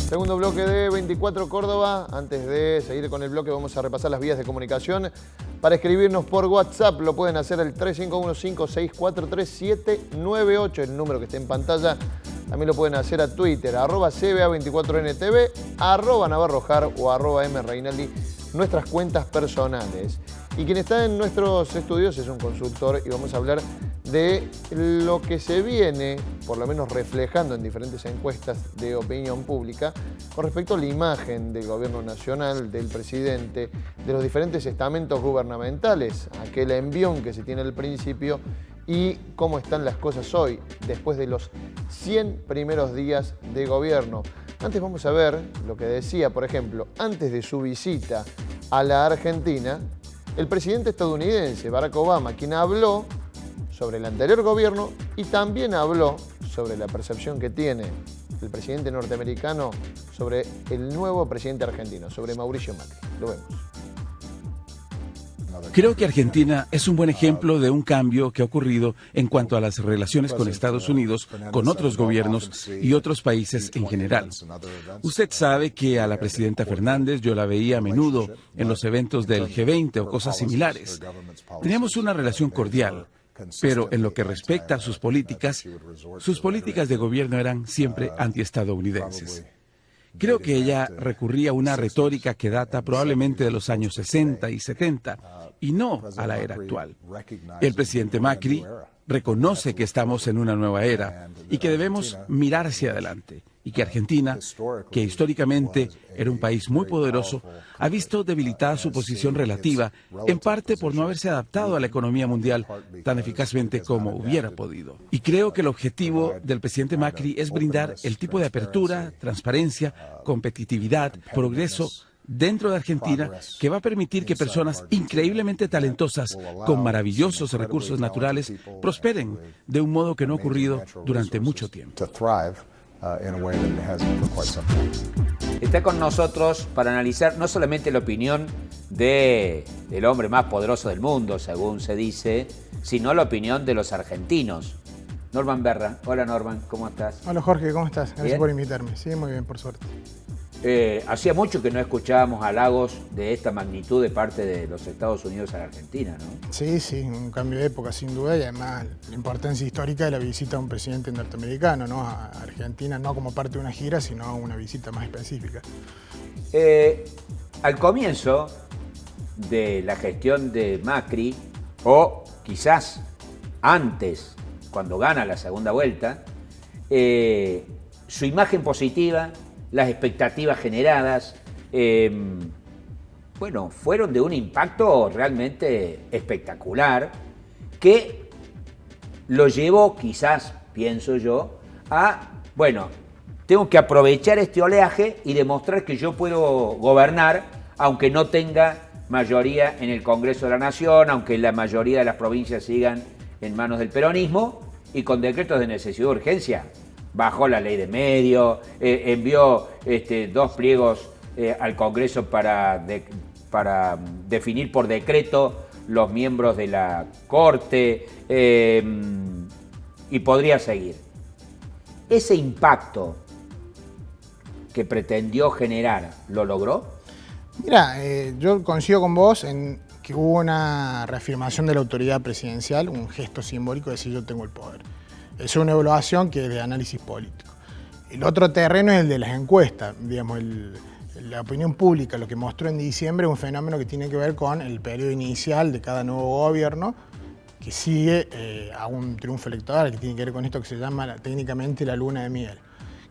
Segundo bloque de 24 Córdoba. Antes de seguir con el bloque vamos a repasar las vías de comunicación. Para escribirnos por WhatsApp lo pueden hacer al 3515643798, el número que está en pantalla. También lo pueden hacer a Twitter, @CBA24NTV, @NavarroJar o @MReinaldi, nuestras cuentas personales. Y quien está en nuestros estudios es un consultor y vamos a hablar de lo que se viene, por lo menos reflejando en diferentes encuestas de opinión pública, con respecto a la imagen del gobierno nacional, del presidente, de los diferentes estamentos gubernamentales, aquel envión que se tiene al principio y cómo están las cosas hoy, después de los 100 primeros días de gobierno. Antes vamos a ver lo que decía, por ejemplo, antes de su visita a la Argentina, el presidente estadounidense, Barack Obama, quien habló sobre el anterior gobierno y también habló sobre la percepción que tiene el presidente norteamericano sobre el nuevo presidente argentino, sobre Mauricio Macri. Lo vemos. Creo que Argentina es un buen ejemplo de un cambio que ha ocurrido en cuanto a las relaciones con Estados Unidos, con otros gobiernos y otros países en general. Usted sabe que a la presidenta Fernández yo la veía a menudo en los eventos del G20 o cosas similares. Teníamos una relación cordial. Pero en lo que respecta a sus políticas de gobierno eran siempre antiestadounidenses. Creo que ella recurría a una retórica que data probablemente de los años 60 y 70 y no a la era actual. El presidente Macri reconoce que estamos en una nueva era y que debemos mirar hacia adelante y que Argentina, que históricamente era un país muy poderoso, ha visto debilitada su posición relativa, en parte por no haberse adaptado a la economía mundial tan eficazmente como hubiera podido. Y creo que el objetivo del presidente Macri es brindar el tipo de apertura, transparencia, competitividad, progreso dentro de Argentina que va a permitir que personas increíblemente talentosas, con maravillosos recursos naturales, prosperen de un modo que no ha ocurrido durante mucho tiempo. Está con nosotros para analizar no solamente la opinión del hombre más poderoso del mundo, según se dice, sino la opinión de los argentinos. Norman Berra. Hola Norman, ¿cómo estás? Hola Jorge, ¿cómo estás? Gracias ¿Bien? por invitarme. Sí, muy bien, por suerte. Hacía mucho que no escuchábamos halagos de esta magnitud de parte de los Estados Unidos a la Argentina, ¿no? Sí, un cambio de época sin duda y además la importancia histórica de la visita a un presidente norteamericano, ¿no? A Argentina, no como parte de una gira, sino una visita más específica. Al comienzo de la gestión de Macri, o quizás antes, cuando gana la segunda vuelta, su imagen positiva, las expectativas generadas, fueron de un impacto realmente espectacular que lo llevó, quizás, pienso yo, tengo que aprovechar este oleaje y demostrar que yo puedo gobernar, aunque no tenga mayoría en el Congreso de la Nación, aunque la mayoría de las provincias sigan en manos del peronismo, y con decretos de necesidad y urgencia. Bajó la ley de medios, envió 2 pliegos al Congreso para definir por decreto los miembros de la Corte, y podría seguir. Ese impacto que pretendió generar, ¿lo logró? Mira, yo coincido con vos en que hubo una reafirmación de la autoridad presidencial, un gesto simbólico de decir yo tengo el poder. Es una evaluación que es de análisis político. El otro terreno es el de las encuestas, digamos, la opinión pública, lo que mostró en diciembre es un fenómeno que tiene que ver con el periodo inicial de cada nuevo gobierno, que sigue a un triunfo electoral, que tiene que ver con esto que se llama técnicamente la luna de miel,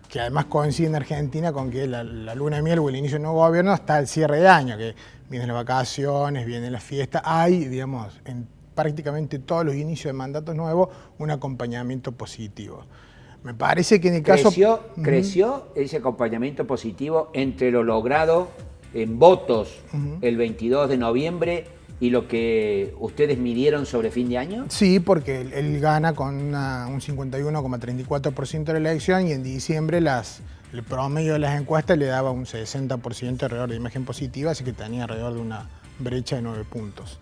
que además coincide en Argentina con que la luna de miel o el inicio del nuevo gobierno hasta el cierre de año, que vienen las vacaciones, vienen las fiestas, hay, digamos, en prácticamente todos los inicios de mandatos nuevos, un acompañamiento positivo. Me parece que en el caso... ¿Creció ese acompañamiento positivo entre lo logrado en votos el 22 de noviembre y lo que ustedes midieron sobre fin de año? Sí, porque él gana con un 51,34% de la elección y en diciembre las El promedio de las encuestas le daba un 60% alrededor de imagen positiva, así que tenía alrededor de una brecha de 9 puntos.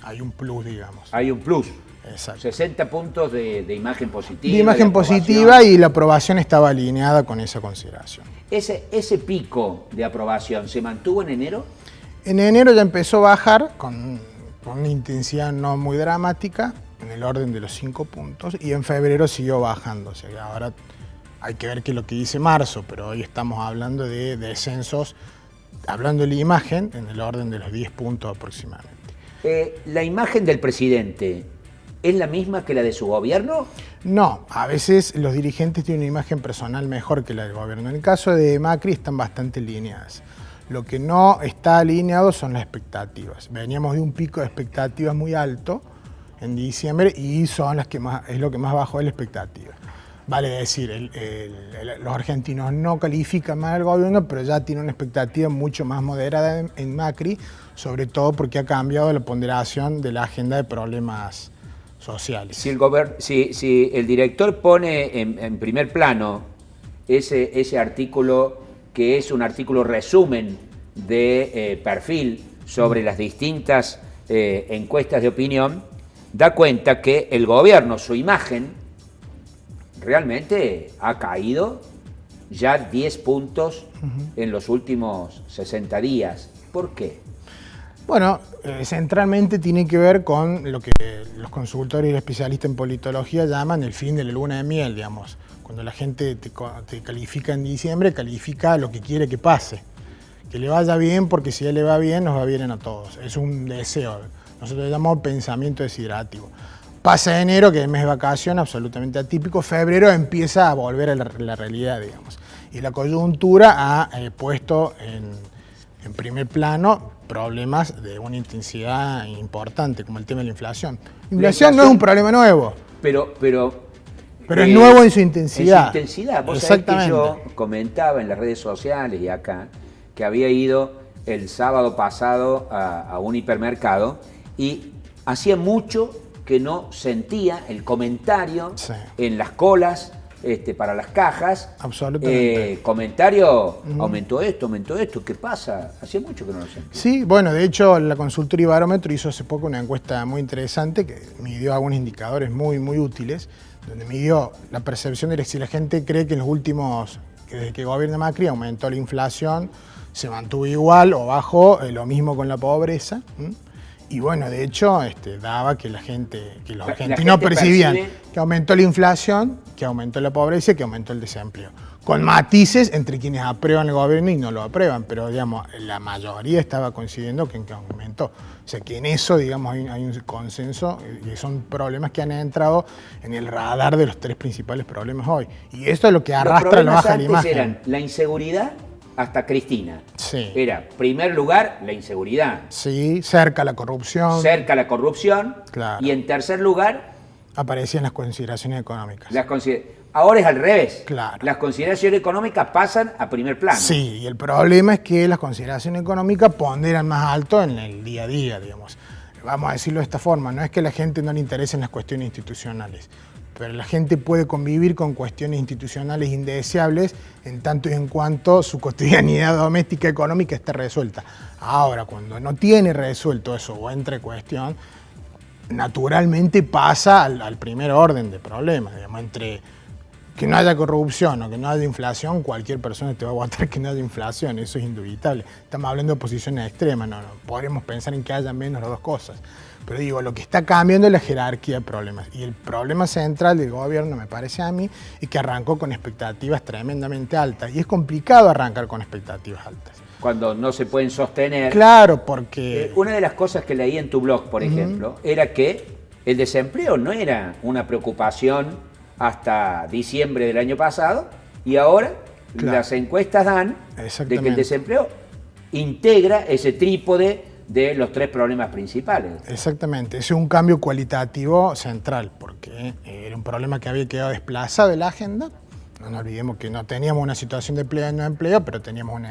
Hay un plus, digamos. Hay un plus. Exacto. 60 puntos de imagen positiva. De imagen positiva, y la aprobación estaba alineada con esa consideración. Ese pico de aprobación, ¿se mantuvo en enero? En enero ya empezó a bajar con una intensidad no muy dramática, en el orden de los 5 puntos, y en febrero siguió bajando. O sea, ahora hay que ver qué es lo que dice marzo, pero hoy estamos hablando de descensos, hablando de la imagen, en el orden de los 10 puntos aproximadamente. ¿La imagen del presidente es la misma que la de su gobierno? No, a veces los dirigentes tienen una imagen personal mejor que la del gobierno. En el caso de Macri están bastante alineadas. Lo que no está alineado son las expectativas. Veníamos de un pico de expectativas muy alto en diciembre y son las que más, es lo que más bajó de la expectativa. Vale decir, los argentinos no califican mal al gobierno, pero ya tienen una expectativa mucho más moderada en Macri, sobre todo porque ha cambiado la ponderación de la agenda de problemas sociales. Si el director pone en primer plano ese artículo, que es un artículo resumen de perfil sobre las distintas encuestas de opinión, da cuenta que el gobierno, su imagen, realmente ha caído ya 10 puntos en los últimos 60 días. ¿Por qué? Bueno, centralmente tiene que ver con lo que los consultores y especialistas en politología llaman el fin de la luna de miel, digamos. Cuando la gente te califica en diciembre, califica lo que quiere que pase. Que le vaya bien, porque si a él le va bien, nos va bien a todos. Es un deseo. Nosotros le llamamos pensamiento deshidratativo. Pasa enero, que es el mes de vacación, absolutamente atípico. Febrero empieza a volver a la realidad, digamos. Y la coyuntura ha puesto en primer plano problemas de una intensidad importante, como el tema de la inflación. La inflación no es un problema nuevo. Pero es nuevo en su intensidad. En su intensidad. Vos sabés que yo comentaba en las redes sociales y acá que había ido el sábado pasado a un hipermercado y hacía mucho que no sentía el comentario en las colas para las cajas. Absolutamente. Comentario, aumentó esto, ¿qué pasa? Hacía mucho que no lo sentía. Sí, bueno, de hecho la consultoría Barómetro hizo hace poco una encuesta muy interesante que midió algunos indicadores muy, muy útiles, donde midió la percepción de si la gente cree que en los últimos, que desde que gobierna Macri aumentó la inflación, se mantuvo igual o bajó, lo mismo con la pobreza. Y bueno, de hecho, daba que los argentinos percibían que aumentó la inflación, que aumentó la pobreza y que aumentó el desempleo. Con matices entre quienes aprueban el gobierno y no lo aprueban, pero digamos, la mayoría estaba coincidiendo que aumentó. O sea que en eso, digamos, hay un consenso y son problemas que han entrado en el radar de los tres principales problemas hoy. Y esto es lo que arrastra la baja de la imagen. Eran la inseguridad hasta Cristina. Sí. Era, primer lugar, la inseguridad. Sí, cerca la corrupción. Cerca la corrupción. Claro. Y en tercer lugar, aparecían las consideraciones económicas. Ahora es al revés. Claro. Las consideraciones económicas pasan a primer plano. Sí, y el problema es que las consideraciones económicas ponderan más alto en el día a día, digamos. Vamos a decirlo de esta forma, no es que a la gente no le interesen las cuestiones institucionales, pero la gente puede convivir con cuestiones institucionales indeseables en tanto y en cuanto su cotidianidad doméstica económica esté resuelta. Ahora, cuando no tiene resuelto eso o entra en cuestión, naturalmente pasa al primer orden de problemas, digamos, entre que no haya corrupción o que no haya inflación, cualquier persona te va a votar que no haya inflación, eso es indubitable. Estamos hablando de posiciones extremas, no podríamos pensar en que haya menos las dos cosas. Pero digo, lo que está cambiando es la jerarquía de problemas. Y el problema central del gobierno, me parece a mí, es que arrancó con expectativas tremendamente altas. Y es complicado arrancar con expectativas altas. Cuando no se pueden sostener. Claro, porque una de las cosas que leí en tu blog, por ejemplo, era que el desempleo no era una preocupación hasta diciembre del año pasado y ahora las encuestas dan de que el desempleo integra ese trípode de los tres problemas principales. Exactamente, ese es un cambio cualitativo central, porque era un problema que había quedado desplazado de la agenda. No nos olvidemos que no teníamos una situación de empleo y no empleo, pero teníamos un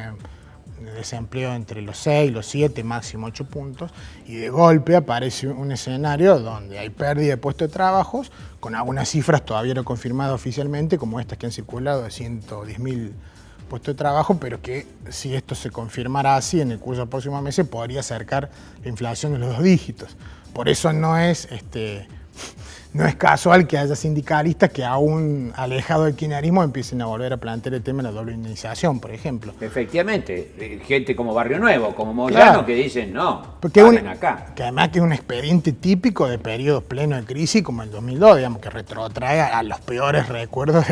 desempleo entre los 6, los 7, máximo 8 puntos, y de golpe aparece un escenario donde hay pérdida de puestos de trabajo, con algunas cifras todavía no confirmadas oficialmente, como estas que han circulado de 110.000 puestos de trabajo, pero que si esto se confirmara así en el curso de los próximos meses, podría acercar la inflación de los 2 dígitos. Por eso no es casual que haya sindicalistas que aún alejados del kirchnerismo empiecen a volver a plantear el tema de la doble indemnización, por ejemplo. Efectivamente, gente como Barrio Nuevo, como Moyano, Claro. que dicen, no, Porque paren acá. que además que es un expediente típico de periodos plenos de crisis como el 2002, digamos, que retrotrae a los peores recuerdos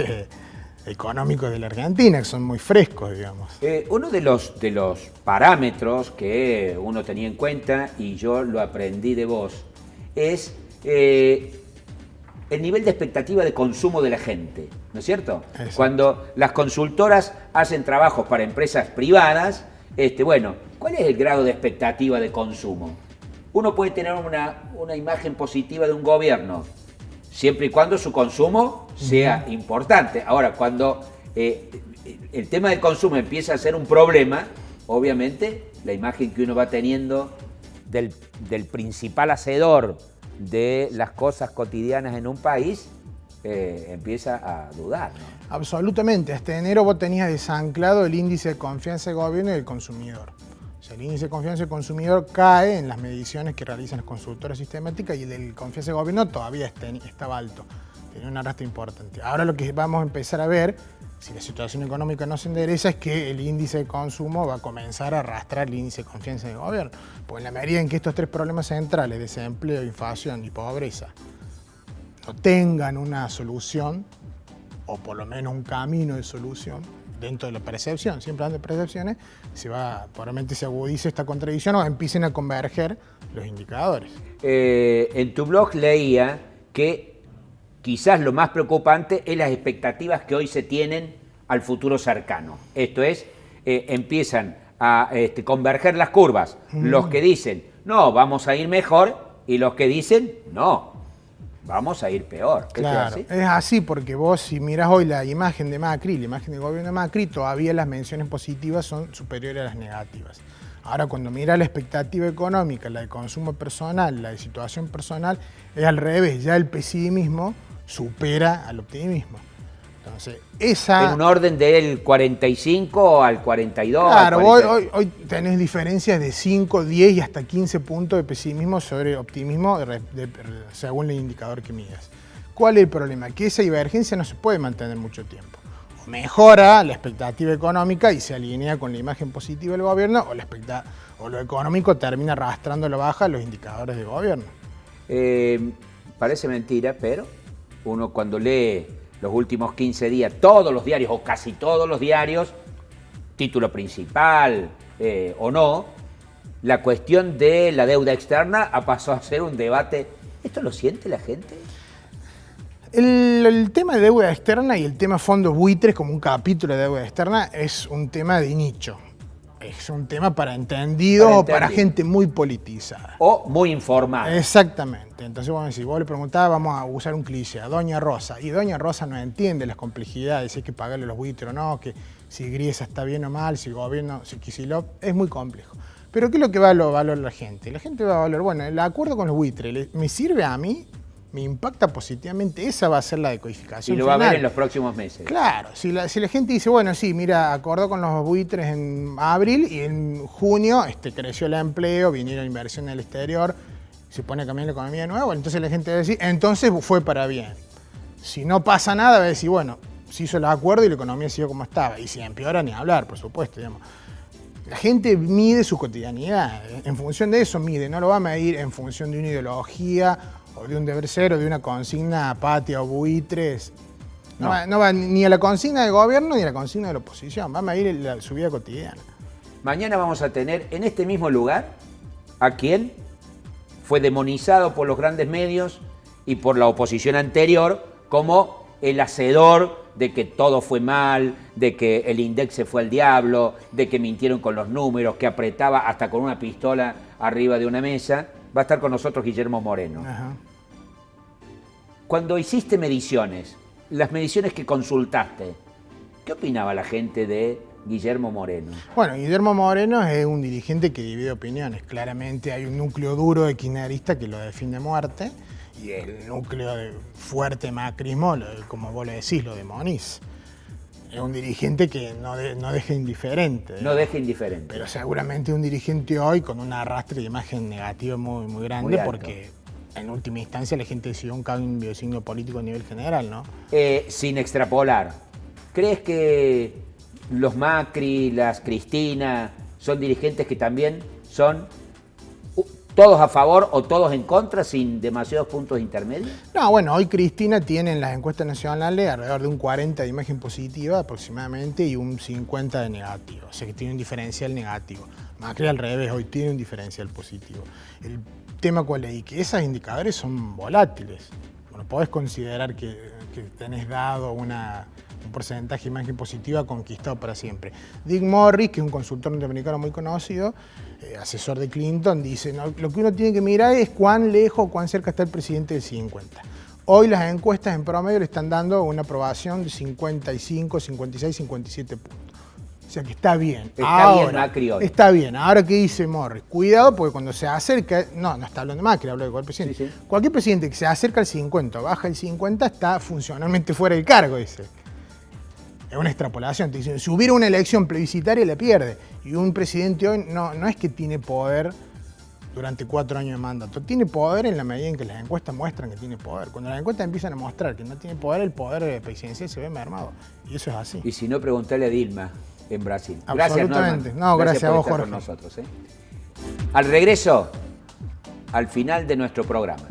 económicos de la Argentina, que son muy frescos, digamos. Uno de los parámetros que uno tenía en cuenta, y yo lo aprendí de vos, es el nivel de expectativa de consumo de la gente, ¿no es cierto? Exacto. Cuando las consultoras hacen trabajos para empresas privadas, bueno, ¿cuál es el grado de expectativa de consumo? Uno puede tener una imagen positiva de un gobierno, siempre y cuando su consumo sea importante. Ahora, cuando el tema del consumo empieza a ser un problema, obviamente la imagen que uno va teniendo del principal hacedor de las cosas cotidianas en un país empieza a dudar, ¿no? Absolutamente. Hasta enero vos tenías desanclado el índice de confianza del gobierno y del consumidor. O sea, el índice de confianza del consumidor cae en las mediciones que realizan las consultoras sistemáticas y el del confianza del gobierno todavía estaba alto. Tenía un arrastre importante. Ahora lo que vamos a empezar a ver, si la situación económica no se endereza, es que el índice de consumo va a comenzar a arrastrar el índice de confianza del gobierno. Porque en la medida en que estos 3 problemas centrales, desempleo, inflación y pobreza, no tengan una solución, o por lo menos un camino de solución, dentro de la percepción, siempre hablando de percepciones, probablemente se agudice esta contradicción o empiecen a converger los indicadores. En tu blog leía que quizás lo más preocupante es las expectativas que hoy se tienen al futuro cercano. Esto es, empiezan a converger las curvas. Los que dicen, no, vamos a ir mejor, y los que dicen, no, vamos a ir peor. Claro, es así porque vos si mirás hoy la imagen de Macri, la imagen del gobierno de Macri, todavía las menciones positivas son superiores a las negativas. Ahora, cuando mirás la expectativa económica, la de consumo personal, la de situación personal, es al revés, ya el pesimismo supera al optimismo. Entonces, en un orden del 45 al 42. Claro, al 40. hoy tenés diferencias de 5, 10 y hasta 15 puntos de pesimismo sobre optimismo según el indicador que midas. ¿Cuál es el problema? Que esa divergencia no se puede mantener mucho tiempo. O mejora la expectativa económica y se alinea con la imagen positiva del gobierno, o lo económico termina arrastrando a la baja los indicadores del gobierno. Parece mentira, pero uno cuando lee los últimos 15 días, todos los diarios o casi todos los diarios, título principal o no, la cuestión de la deuda externa ha pasado a ser un debate. ¿Esto lo siente la gente? El tema de deuda externa y el tema fondos buitres como un capítulo de deuda externa es un tema de nicho. Es un tema para entendidos o para gente muy politizada. O muy informada. Exactamente. Entonces vos le preguntabas, vamos a usar un cliché, a Doña Rosa. Y Doña Rosa no entiende las complejidades, si hay que pagarle los buitres o no, que si Griesa está bien o mal, si el gobierno, si Kicillof, es muy complejo. Pero ¿qué es lo que va a valorar la gente? La gente va a valorar, bueno, el acuerdo con los buitres, ¿me sirve a mí? ¿Me impacta positivamente? Esa va a ser la decodificación. Y lo final. va a ver en los próximos meses. Claro, si la gente dice, bueno, sí, mira, acordó con los buitres en abril y en junio creció el empleo, vinieron inversión en el exterior, se pone a cambiar la economía de nuevo, entonces la gente va a decir, entonces fue para bien. Si no pasa nada, va a decir, bueno, se hizo el acuerdo y la economía siguió como estaba. Y si empeora, ni hablar, por supuesto, digamos. La gente mide su cotidianidad, en función de eso mide, no lo va a medir en función de una ideología o de un deber ser o de una consigna patria o buitres. No va ni a la consigna del gobierno ni a la consigna de la oposición, va a medir su vida cotidiana. Mañana vamos a tener en este mismo lugar a quien fue demonizado por los grandes medios y por la oposición anterior como el hacedor de que todo fue mal, de que el INDEC se fue al diablo, de que mintieron con los números, que apretaba hasta con una pistola arriba de una mesa. Va a estar con nosotros Guillermo Moreno. Ajá. Cuando hiciste mediciones, las mediciones que consultaste, ¿qué opinaba la gente de Guillermo Moreno? Bueno, Guillermo Moreno es un dirigente que divide opiniones. Claramente hay un núcleo duro de kirchnerista que lo defiende a muerte y el núcleo fuerte macrismo, como vos lo decís, lo demoniza. es un dirigente que no deja indiferente. No deja indiferente. Pero seguramente un dirigente hoy con un arrastre de imagen negativa muy, muy grande, Muy porque en última instancia la gente decidió un cambio de signo político a nivel general, ¿no? Sin extrapolar, ¿crees que los Macri, las Cristina, son dirigentes que también son todos a favor o todos en contra, sin demasiados puntos intermedios? No, bueno, hoy Cristina tiene en las encuestas nacionales alrededor de un 40 de imagen positiva aproximadamente y un 50 de negativo, o sea que tiene un diferencial negativo. Macri al revés, hoy tiene un diferencial positivo. El tema cuál es, y que esos indicadores son volátiles. Bueno, podés considerar que tenés dado un porcentaje de imagen positiva conquistado para siempre. Dick Morris, que es un consultor norteamericano muy conocido, asesor de Clinton, dice, no, lo que uno tiene que mirar es cuán lejos, cuán cerca está el presidente del 50. Hoy las encuestas en promedio le están dando una aprobación de 55, 56, 57 puntos. O sea que está bien. Está bien Macri hoy. Está bien. Ahora, ¿qué dice Morris? Cuidado, porque cuando se acerca... No está hablando de Macri, hablo de cualquier presidente. Sí. Cualquier presidente que se acerca al 50 o baja el 50 está funcionalmente fuera del cargo, dice. Es una extrapolación. Te dicen, si hubiera una elección plebiscitaria, la pierde. Y un presidente hoy no es que tiene poder durante 4 años de mandato. Tiene poder en la medida en que las encuestas muestran que tiene poder. Cuando las encuestas empiezan a mostrar que no tiene poder, el poder presidencial se ve mermado. Y eso es así. Y si no, preguntarle a Dilma en Brasil. Absolutamente. Gracias, Norman. Gracias a vos, por estar Jorge. con nosotros. Al regreso, al final de nuestro programa.